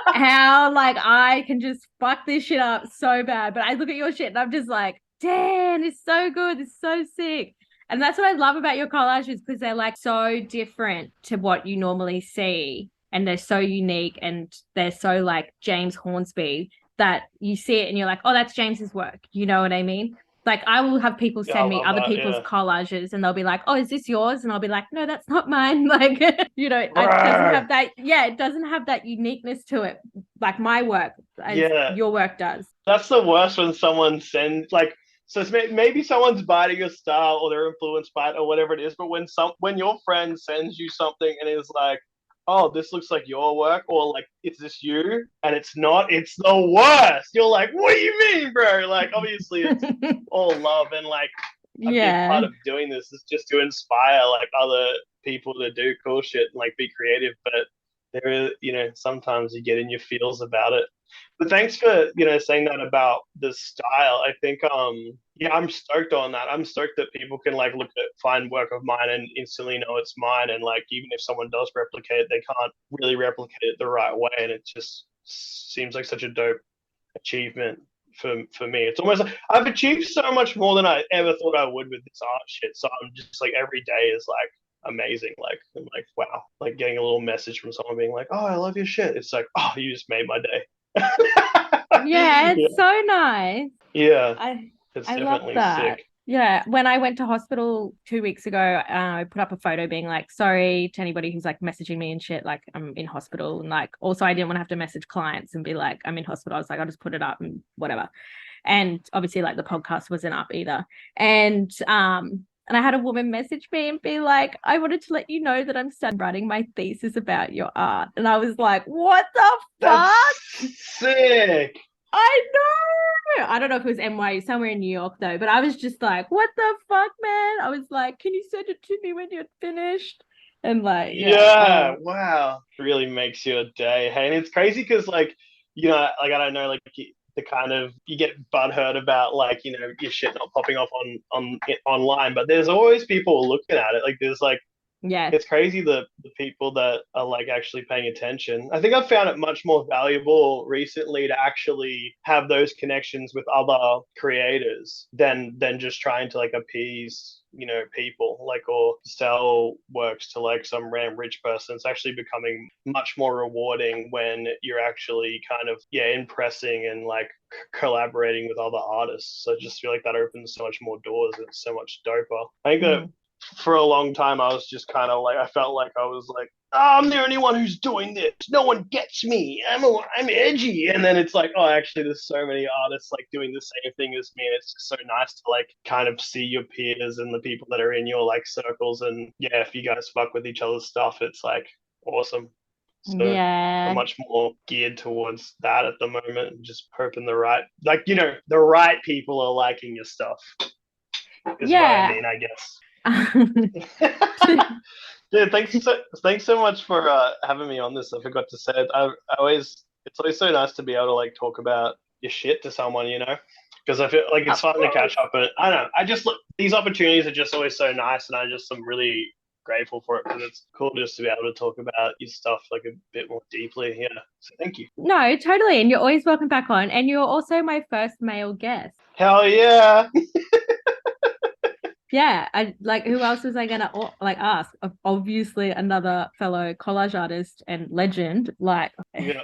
Speaker 3: how like I can just fuck this shit up so bad. But I look at your shit and I'm just like, damn, it's so good. It's so sick. And that's what I love about your collages, because they're like so different to what you normally see. And they're so unique and they're so like James Hornsby that you see it and you're like, oh, that's James's work. You know what I mean? Like I will have people
Speaker 2: Yeah, I
Speaker 3: send me
Speaker 2: love
Speaker 3: other
Speaker 2: that.
Speaker 3: people's
Speaker 2: Yeah.
Speaker 3: collages and they'll be like, oh, is this yours? And I'll be like, no, that's not mine. Like, you know, it doesn't
Speaker 2: Rawr.
Speaker 3: have that. Yeah, it doesn't have that uniqueness to it. like my work as
Speaker 2: Yeah.
Speaker 3: your work does.
Speaker 2: That's the worst when someone sends like so it's maybe someone's biting your style or they're influenced by it or whatever it is, but when your friend sends you something and is like, "Oh, this looks like your work," or like, "Is this you?" and it's not, it's the worst. You're like, "What do you mean, bro?" Like, obviously, it's all love and like a big
Speaker 3: Yeah.
Speaker 2: part of doing this is just to inspire like other people to do cool shit and like be creative. But there is, sometimes you get in your feels about it. But thanks for saying that about the style. I think yeah, I'm stoked on that. I'm stoked that people can like look at find work of mine and instantly know it's mine. And like even if someone does replicate it, they can't really replicate it the right way. And it just seems like such a dope achievement for me. It's almost like I've achieved so much more than I ever thought I would with this art shit. So I'm just like every day is like amazing. Like I'm like, wow, like getting a little message from someone being like, "Oh, I love your shit." It's like, oh, you just made my day.
Speaker 3: Yeah,
Speaker 2: Yeah,
Speaker 3: it's so nice.
Speaker 2: yeah,
Speaker 3: I
Speaker 2: it's
Speaker 3: I love
Speaker 2: definitely
Speaker 3: that.
Speaker 2: sick.
Speaker 3: Yeah, when I went to hospital 2 weeks ago, I put up a photo being like, sorry to anybody who's like messaging me and shit, like I'm in hospital. And like, also, I didn't want to have to message clients and be like, I'm in hospital. I was like, I'll just put it up and whatever. And obviously, like the podcast wasn't up either. And I had a woman message me and be like, I wanted to let you know that I'm studying writing my thesis about your art. And I was like, what the
Speaker 2: That's
Speaker 3: fuck?
Speaker 2: sick.
Speaker 3: I know. I don't know if it was NYU, somewhere in New York though, but I was just like, what the fuck, man? I was like, can you send it to me when you're finished? And like, yeah.
Speaker 2: Yeah, wow. Really makes your day. Hey, and it's crazy because like I don't know, like the kind of you get butthurt about like your shit not popping off online, but there's always people looking at it. Like there's like
Speaker 3: Yeah.
Speaker 2: it's crazy the people that are like actually paying attention. I think I've found it much more valuable recently to actually have those connections with other creators than just trying to like appease people like or sell works to like some random rich person. It's actually becoming much more rewarding when you're actually kind of impressing and like collaborating with other artists. So I just feel like that opens so much more doors. It's so much doper. I think that for a long time, I was just kind of like, I felt like I was like, oh, I'm the only one who's doing this. No one gets me. I'm edgy. And then it's like, oh, actually, there's so many artists like doing the same thing as me. And it's just so nice to like kind of see your peers and the people that are in your like circles. And yeah, if you guys fuck with each other's stuff, it's like awesome. So I'm
Speaker 3: Yeah.
Speaker 2: much more geared towards that at the moment. Just hoping the right people are liking your stuff is what I
Speaker 3: Yeah.
Speaker 2: mean, I guess. Dude, thanks so much for having me on this. I forgot to say it. It's always so nice to be able to like talk about your shit to someone, because I feel like it's
Speaker 3: Of
Speaker 2: fun to
Speaker 3: course.
Speaker 2: catch up. And I don't know, I just look these opportunities are just always so nice, and I just am really grateful for it because it's cool just to be able to talk about your stuff like a bit more deeply. Yeah, so thank you.
Speaker 3: No, totally. And you're always welcome back on. And you're also my first male guest.
Speaker 2: Hell yeah.
Speaker 3: Yeah, I like who else was I gonna like ask? Obviously another fellow collage artist and legend. Like
Speaker 2: Yeah,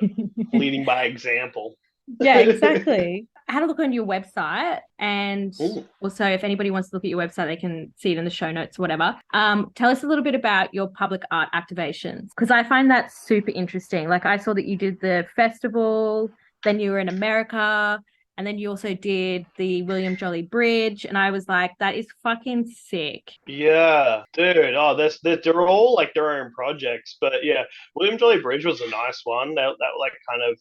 Speaker 2: leading by example.
Speaker 3: yeah, exactly. I had a look on your website and
Speaker 2: Ooh.
Speaker 3: also if anybody wants to look at your website, they can see it in the show notes, whatever. Tell us a little bit about your public art activations because I find that super interesting. Like I saw that you did the festival, then you were in America, and then you also did the William Jolly Bridge, and I was like, that is fucking sick.
Speaker 2: Yeah, dude. Oh, they're all like their own projects, but yeah, William Jolly Bridge was a nice one. That like kind of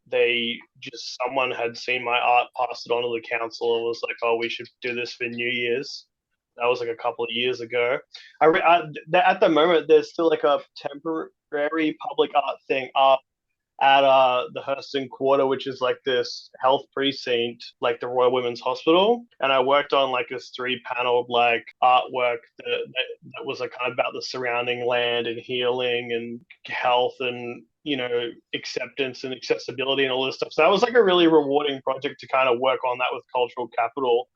Speaker 2: someone had seen my art, passed it on to the council, and was like, oh, we should do this for New Year's. That was like a couple of years ago. At the moment, there's still like a temporary public art thing up at the Hurston Quarter, which is like this health precinct, like the Royal Women's Hospital. And I worked on like this 3-paneled like artwork that was like kind of about the surrounding land and healing and health and acceptance and accessibility and all this stuff. So that was like a really rewarding project to kind of work on that with Cultural Capital.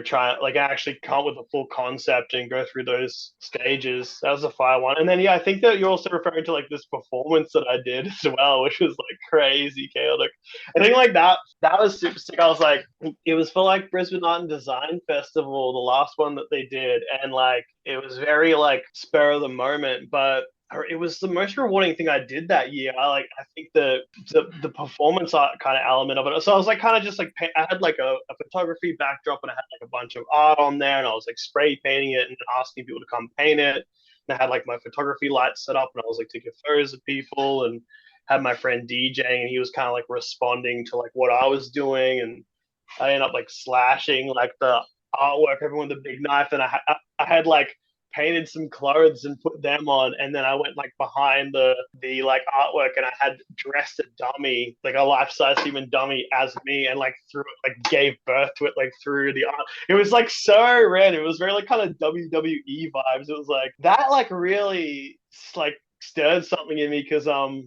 Speaker 2: Try like actually come up with a full concept and go through those stages. That was a fire one. And then I think that you're also referring to like this performance that I did as well, which was like crazy chaotic. I think like that was super sick. I was like, it was for like Brisbane Art and Design Festival, the last one that they did, and like it was very like spur of the moment, but it was the most rewarding thing I did that year. I think the performance art kind of element of it. So I was like kind of just like I had like a photography backdrop and I had like a bunch of art on there and I was like spray painting it and asking people to come paint it. And I had like my photography lights set up and I was like taking photos of people and had my friend DJing and he was kind of like responding to like what I was doing and I ended up like slashing like the artwork, everyone with a big knife, and I had like painted some clothes and put them on, and then I went like behind the like artwork, and I had dressed a dummy, like a life size human dummy, as me, and like through it, like gave birth to it, like through the art. It was like so red. It was very like kind of WWE vibes. It was like that, like really like stirred something in me because I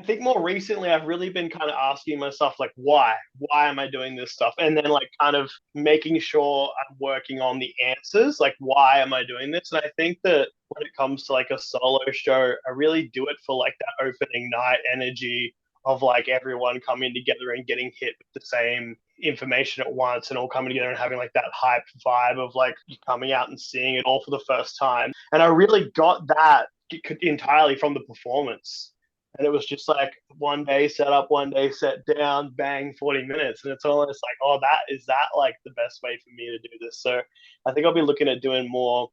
Speaker 2: think more recently I've really been kind of asking myself like why am I doing this stuff, and then like kind of making sure I'm working on the answers, like why am I doing this. And I think that when it comes to like a solo show, I really do it for like that opening night energy of like everyone coming together and getting hit with the same information at once and all coming together and having like that hype vibe of like coming out and seeing it all for the first time. And I really got that entirely from the performance. And it was just like one day set up, one day set down, bang, 40 minutes. And it's almost like, oh, is that like the best way for me to do this? So I think I'll be looking at doing more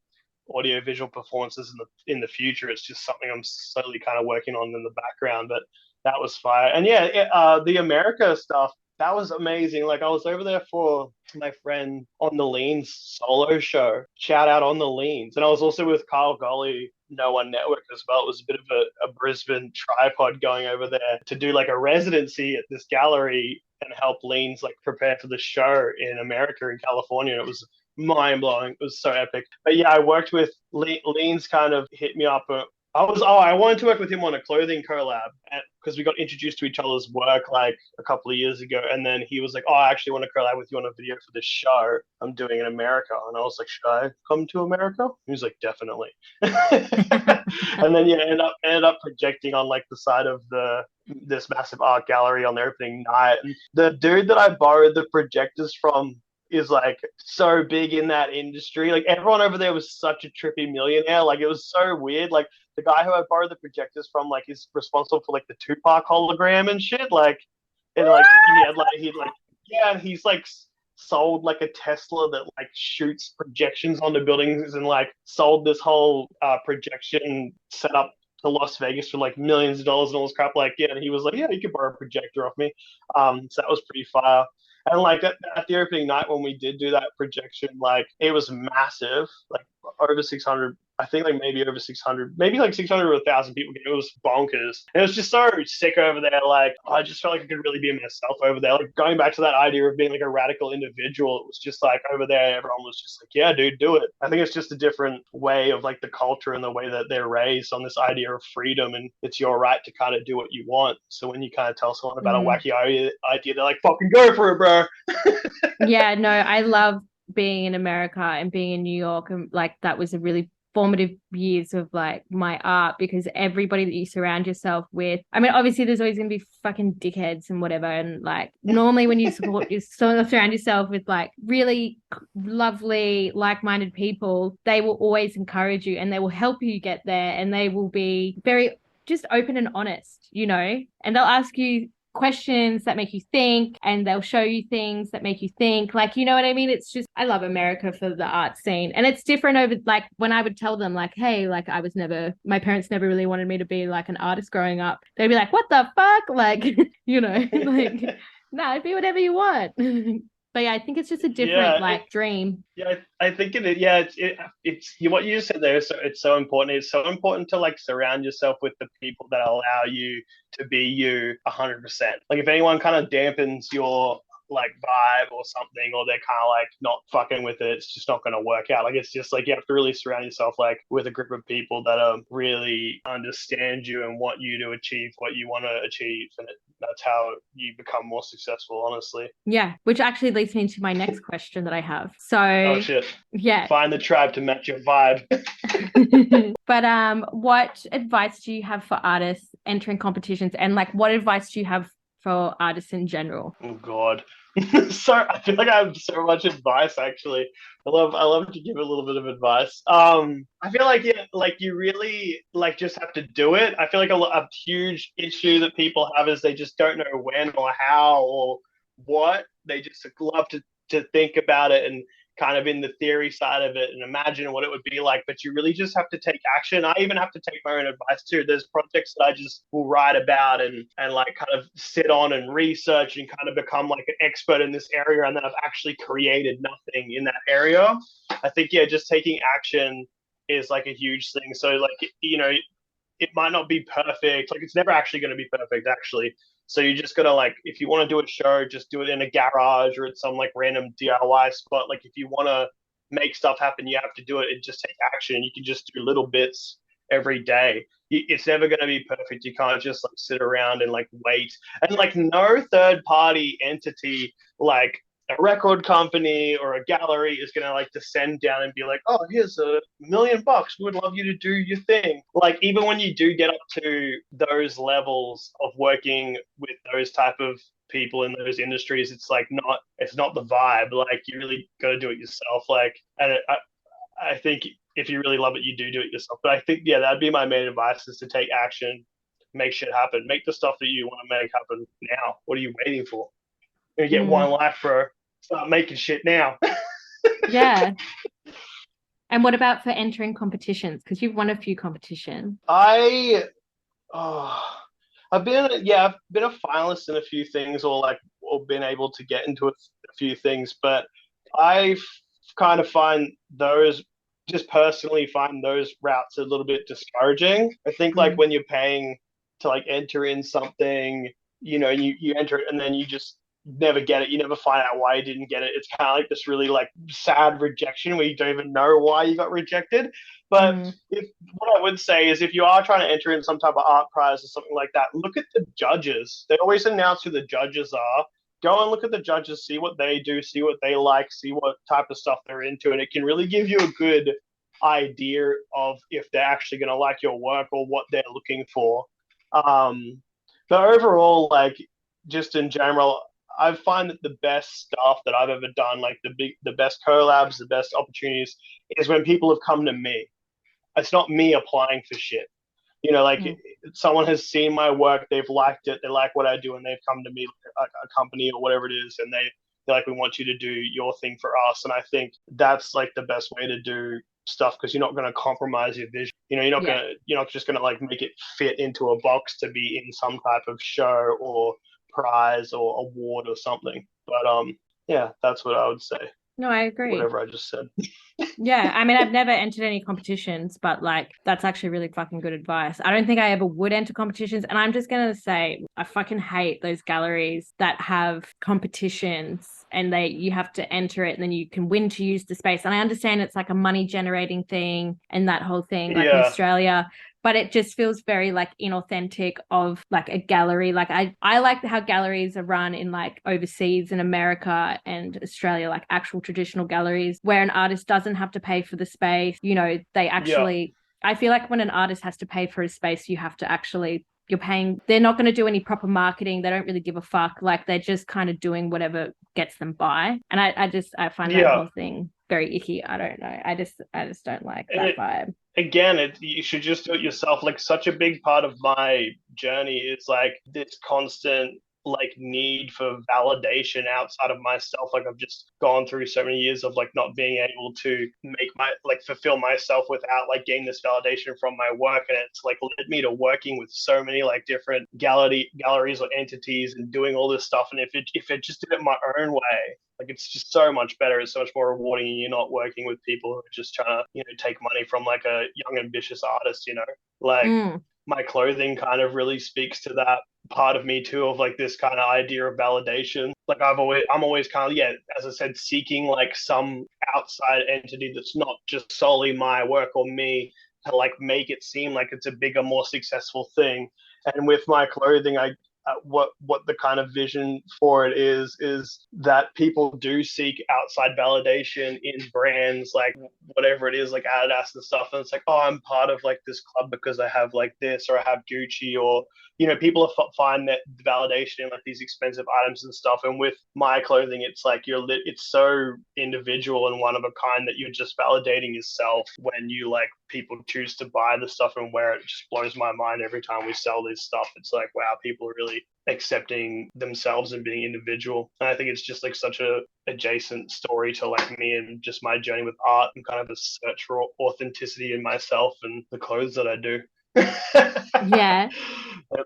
Speaker 2: audio visual performances in the future. It's just something I'm slowly kind of working on in the background, but that was fire. And yeah, the America stuff, that was amazing. Like I was over there for my friend On the Leans solo show. Shout out On the Leans. And I was also with Kyle Golly, No One Network as well. It was a bit of a Brisbane tripod going over there to do like a residency at this gallery and help Leans like prepare for the show in America, in California. And it was mind blowing. It was so epic. But yeah, I worked with Leans, kind of hit me up. I wanted to work with him on a clothing collab because we got introduced to each other's work like a couple of years ago. And then he was like, oh, I actually want to collab with you on a video for this show I'm doing in America. And I was like, should I come to America? He was like, definitely. And then ended up projecting on like the side of this massive art gallery on the opening night. And the dude that I borrowed the projectors from is like so big in that industry. Like everyone over there was such a trippy millionaire. Like it was so weird. Like the guy who I borrowed the projectors from, like, is responsible for like the Tupac hologram and shit. Like, and like and he's like sold like a Tesla that like shoots projections onto buildings and like sold this whole projection setup to Las Vegas for like millions of dollars and all this crap. Like, yeah, and he was like, yeah, you could borrow a projector off me. So that was pretty fire. And like at the opening night when we did do that projection, like it was massive, like over 600, I think like maybe over 600, maybe like 600 or 1,000 people. It was bonkers. And it was just so sick over there. Like I just felt like I could really be myself over there. Like going back to that idea of being like a radical individual, it was just like over there, everyone was just like, yeah, dude, do it. I think it's just a different way of like the culture and the way that they're raised on this idea of freedom, and it's your right to kind of do what you want. So when you kind of tell someone about a wacky idea, they're like, fucking go for it, bro.
Speaker 3: Yeah, no, I love being in America and being in New York, and like that was a really formative years of like my art, because everybody that you surround yourself with, I mean, obviously there's always gonna be fucking dickheads and whatever, and like normally when you surround yourself with like really lovely like-minded people, they will always encourage you and they will help you get there, and they will be very just open and honest, you know, and they'll ask you questions that make you think, and they'll show you things that make you think, like, you know what I mean? It's just, I love America for the art scene. And it's different over like when I would tell them like, hey, like my parents never really wanted me to be like an artist growing up. They'd be like, what the fuck? Like, you know, like, no, be whatever you want. But yeah, I think it's just a different dream.
Speaker 2: Yeah, I think it's what you just said there. So it's so important. It's so important to like surround yourself with the people that allow you to be you 100%. Like if anyone kind of dampens your like vibe or something, or they're kind of like not fucking with it, it's just not going to work out. Like it's just like you have to really surround yourself like with a group of people that really understand you and want you to achieve what you want to achieve, and that's how you become more successful, honestly.
Speaker 3: Yeah, which actually leads me into my next question that I have. So
Speaker 2: oh shit,
Speaker 3: yeah,
Speaker 2: find the tribe to match your vibe.
Speaker 3: But what advice do you have for artists entering competitions, and like what advice do you have for artists in general?
Speaker 2: Oh god, So I feel like I have so much advice actually. I love to give a little bit of advice. I feel like yeah, like you really like just have to do it. I feel like a huge issue that people have is they just don't know when or how or what. They just love to think about it and kind of in the theory side of it and imagine what it would be like, but you really just have to take action. I even have to take my own advice too. There's projects that I just will write about and like kind of sit on and research and kind of become like an expert in this area, and then I've actually created nothing in that area. I think yeah, just taking action is like a huge thing. So like it might not be perfect. Like it's never actually going to be perfect, actually. So you just gotta like, if you want to do a show, just do it in a garage or at some like random DIY spot. Like if you want to make stuff happen, you have to do it and just take action. You can just do little bits every day. It's never going to be perfect. You can't just like sit around and like wait. And like no third party entity like a record company or a gallery is going to like descend down and be like, oh, here's $1 million. We would love you to do your thing. Like, even when you do get up to those levels of working with those type of people in those industries, it's not the vibe. Like, you really got to do it yourself. Like, and I think if you really love it, you do it yourself. But I think, yeah, that'd be my main advice is to take action, make shit happen, make the stuff that you want to make happen now. What are you waiting for? You get one life, bro. Start making shit now.
Speaker 3: Yeah. And what about for entering competitions? Because you've won a few competitions.
Speaker 2: I oh, I've been a finalist in a few things or been able to get into a few things, but I kind of find those just personally find those routes a little bit discouraging. I think like when you're paying to like enter in something, you enter it and then you just never get it. You never find out why you didn't get it. It's kind of like this really like sad rejection where you don't even know why you got rejected. But if what I would say is if you are trying to enter in some type of art prize or something like that, look at the judges. They always announce who the judges are. Go and look at the judges, see what they do, see what they like, see what type of stuff they're into, and it can really give you a good idea of if they're actually going to like your work or what they're looking for. Um, but overall, like just in general, I find that the best stuff that I've ever done, like the best collabs, the best opportunities, is when people have come to me. It's not me applying for shit. Like someone has seen my work, they've liked it, they like what I do, and they've come to me, like a company or whatever it is, and they're like, we want you to do your thing for us. And I think that's like the best way to do stuff because you're not going to compromise your vision. You're not just going to like make it fit into a box to be in some type of show or prize or award or something. But yeah, that's what I would say.
Speaker 3: No, I agree.
Speaker 2: Whatever I just said.
Speaker 3: Yeah, I mean, I've never entered any competitions, but like that's actually really fucking good advice. I don't think I ever would enter competitions, and I'm just gonna say I fucking hate those galleries that have competitions and you have to enter it and then you can win to use the space. And I understand it's like a money generating thing and that whole thing, like in Australia. But it just feels very like inauthentic of like a gallery. Like I like how galleries are run in like overseas in America and Australia, like actual traditional galleries where an artist doesn't have to pay for the space. They actually, I feel like when an artist has to pay for his space, you have to actually, you're paying, they're not going to do any proper marketing. They don't really give a fuck. Like they're just kind of doing whatever gets them by. And I find that whole thing very icky. I don't know. I just don't like that vibe.
Speaker 2: Again, you should just do it yourself. Like such a big part of my journey is like this constant like need for validation outside of myself. Like I've just gone through so many years of like not being able to fulfill myself without like getting this validation from my work, and it's like led me to working with so many like different galleries or entities and doing all this stuff. And if it just did it my own way, like it's just so much better. It's so much more rewarding, and you're not working with people who are just trying to take money from like a young ambitious artist. My clothing kind of really speaks to that part of me too, of like this kind of idea of validation. Like I'm always kind of, as I said, seeking like some outside entity that's not just solely my work or me to like make it seem like it's a bigger, more successful thing. And with my clothing, what the kind of vision for it is that people do seek outside validation in brands, like whatever it is, like Adidas and stuff, and it's like, oh, I'm part of like this club because I have like this, or I have Gucci, or people find that validation in like these expensive items and stuff. And with my clothing, it's like it's so individual and one of a kind that you're just validating yourself when you like people choose to buy the stuff and wear it. It just blows my mind every time we sell this stuff. It's like, wow, people are really accepting themselves and being individual. And I think it's just like such a adjacent story to like me and just my journey with art and kind of a search for authenticity in myself and the clothes that I do.
Speaker 3: Yeah.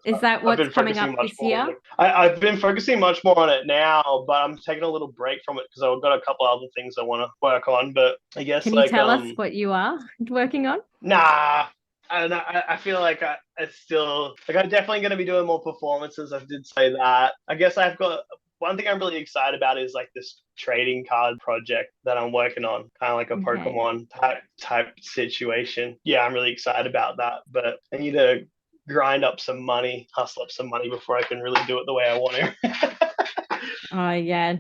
Speaker 3: Is that what's coming up this year?
Speaker 2: I've been focusing much more on it now, but I'm taking a little break from it because I've got a couple other things I want to work on. But I guess,
Speaker 3: can you tell us what you are working on?
Speaker 2: Nah, I feel like it's still like I'm definitely going to be doing more performances. I did say that. I guess I've got one thing I'm really excited about is like this trading card project that I'm working on, kind of like a Pokemon type situation. Yeah, I'm really excited about that, but I need to grind up some money, hustle up some money before I can really do it the way I want to.
Speaker 3: Oh yeah,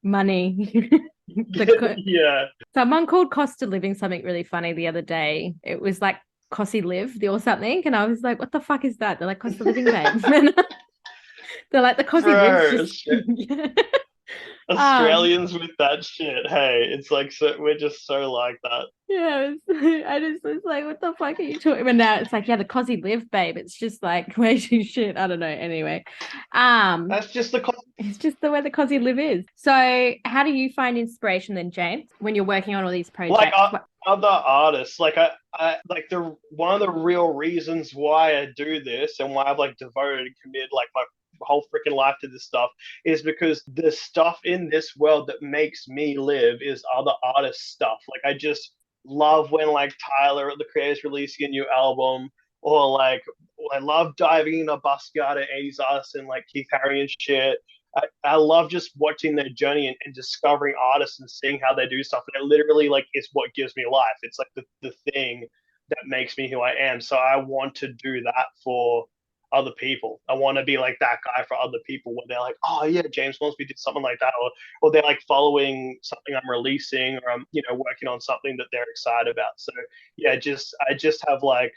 Speaker 3: money.
Speaker 2: Yeah.
Speaker 3: Someone called cost of living something really funny the other day. It was like Cosy Lived or something, and I was like, "What the fuck is that?" They're like, "Cost of living, babe." They're like, "The Cosy Lives."
Speaker 2: Australians with that shit. Hey, it's like we're just so like that.
Speaker 3: Yeah, I just was like, what the fuck are you talking about now? It's like, yeah, the Cosy Live, babe. It's just like crazy shit. I don't know. Anyway,
Speaker 2: that's just
Speaker 3: it's just the way the Cosy Live is. So, how do you find inspiration then, James, when you're working on all these projects?
Speaker 2: Like other artists, like I like one of the real reasons why I do this and why I've like devoted and committed like my whole freaking life to this stuff is because the stuff in this world that makes me live is other artists' stuff. Like I just love when like Tyler the Creator's releasing a new album, or like I love diving in a Basquiat and 80s artists and like Keith Haring and shit. I love just watching their journey and discovering artists and seeing how they do stuff. And it literally like is what gives me life. It's like the thing that makes me who I am. So I want to do that for other people. I want to be like that guy for other people when they're like, oh yeah, James Hornsby did something like that, or they're like following something I'm releasing, or I'm working on something that they're excited about. So yeah, I just have like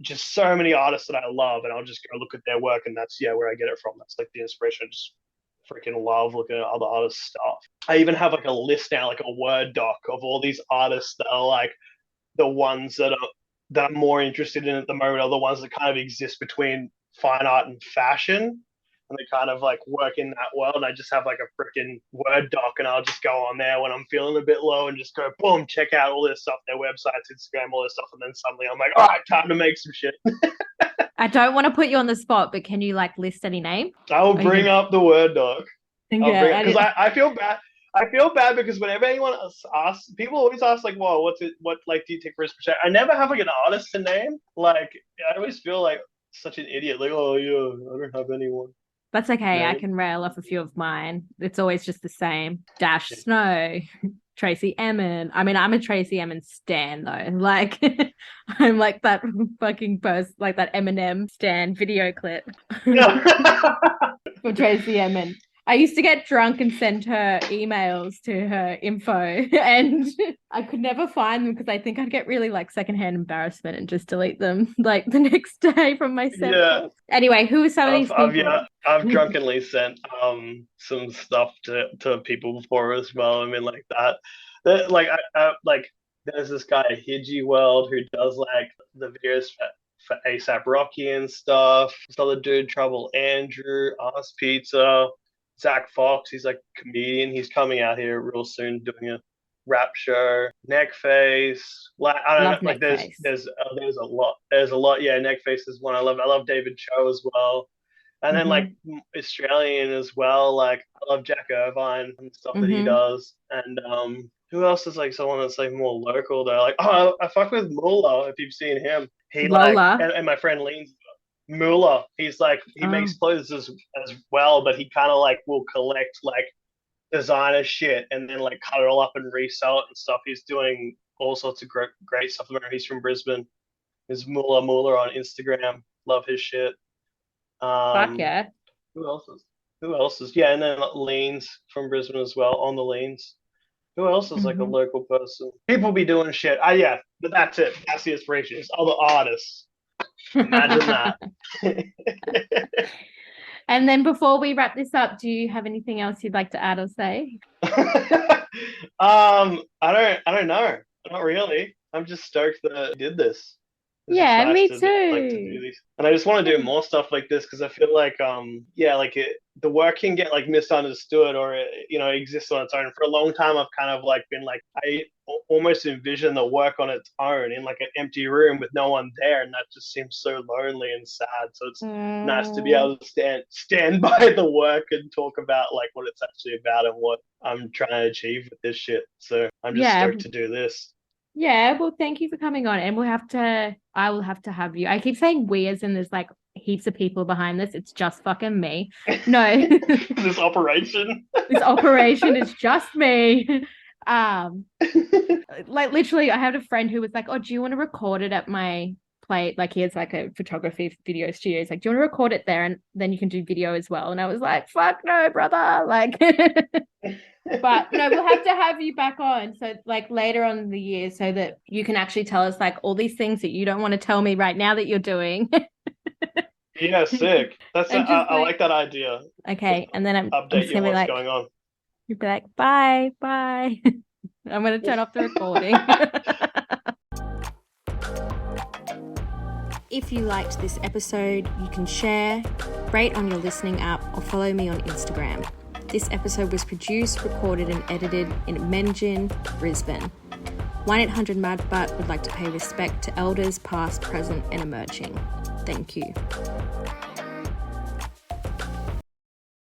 Speaker 2: just so many artists that I love, and I'll just go look at their work, and that's where I get it from. That's like the inspiration. I just freaking love looking at other artists' stuff. I even have like a list now, like a Word doc of all these artists that are like the ones that I'm more interested in at the moment are the ones that kind of exist between fine art and fashion, and they kind of like work in that world. And I just have like a freaking Word doc, and I'll just go on there when I'm feeling a bit low and just go boom, check out all this stuff, their websites, Instagram, all this stuff, and then suddenly I'm like, all right, time to make some shit.
Speaker 3: I don't want to put you on the spot, but can you like list any name?
Speaker 2: I will bring up the Word doc.
Speaker 3: Yeah,
Speaker 2: because I feel bad. I feel bad because whenever anyone asks, people always ask like, "Well, what like do you take for inspiration?" I never have like an artist to name. Like I always feel like such an idiot. Like, oh yeah, I don't have anyone.
Speaker 3: That's okay. I can rail off a few of mine. It's always just the same. Dash Snow, Tracy Emin. I mean, I'm a Tracy Emin stan though. Like, I'm like that fucking post, like that Eminem stan video clip for Tracy Emin. I used to get drunk and send her emails to her info, and I could never find them because I think I'd get really like secondhand embarrassment and just delete them like the next day from my sent. Yeah. Anyway, who are some of these people?
Speaker 2: I've drunkenly sent some stuff to people before as well. I mean, like that like like there's this guy Hidgy World who does like the videos for ASAP Rocky and stuff. This other dude, Trouble Andrew, Ass Pizza. Zach Fox, he's like a comedian. He's coming out here real soon doing a rap show. Neckface, like I don't know, like there's a lot. Yeah, Neckface is one I love. I love David Cho as well, and then like Australian as well. Like I love Jack Irvine and stuff that he does. And who else is like someone that's like more local though? Like I fuck with Muller if you've seen him. He
Speaker 3: Lola.
Speaker 2: And my friend Lean's. Muller, he's like he makes clothes as well, but he kind of like will collect like designer shit and then like cut it all up and resell it and stuff. He's doing all sorts of great stuff. He's from Brisbane. He's Muller on Instagram. Love his shit.
Speaker 3: Fuck yeah.
Speaker 2: Who else is? Who else is? Yeah, and then Leans from Brisbane as well on the Leans. Who else is like a
Speaker 3: Mhm.
Speaker 2: local person? People be doing shit. Yeah, but that's it. That's the inspiration. It's other artists. Imagine that.
Speaker 3: And then before we wrap this up, do you have anything else you'd like to add or say?
Speaker 2: I don't know. Not really. I'm just stoked that I did this. It's just
Speaker 3: Yeah,
Speaker 2: nice
Speaker 3: me
Speaker 2: to like to do
Speaker 3: too.
Speaker 2: these, and I just want to do more stuff like this because I feel like yeah, like the work can get like misunderstood or it exists on its own. For a long time, I've kind of like been like almost envision the work on its own in like an empty room with no one there, and that just seems so lonely and sad. So it's nice to be
Speaker 3: Mm,
Speaker 2: able to stand by the work and talk about like what it's actually about and what I'm trying to achieve with this shit. So I'm just
Speaker 3: yeah,
Speaker 2: stoked to do this.
Speaker 3: yeah. Well, thank you for coming on, and I will have to have you. I keep saying we as in there's like heaps of people behind this. It's just fucking me. No,
Speaker 2: This operation.
Speaker 3: this operation is just me. Um, like literally, I had a friend who was like, "Oh, do you want to record it at my plate?" Like he has like a photography video studio. He's like, "Do you want to record it there, and then you can do video as well?" And I was like, "Fuck no, brother!" Like. But no, we'll have to have you back on. So like later on in the year so that you can actually tell us like all these things that you don't want to tell me right now that you're doing.
Speaker 2: Yeah, sick. That's
Speaker 3: And just
Speaker 2: I like that idea.
Speaker 3: okay. And then I'm
Speaker 2: Update
Speaker 3: just
Speaker 2: you on
Speaker 3: gonna be
Speaker 2: what's
Speaker 3: like,
Speaker 2: going on.
Speaker 3: you'll be like, bye, bye. I'm gonna turn off the recording. If you liked this episode, you can share, rate on your listening app, or follow me on Instagram. This episode was produced, recorded, and edited in Menjin, Brisbane. 1-800-MAD-BUTT would like to pay respect to elders past, present, and emerging. Thank you.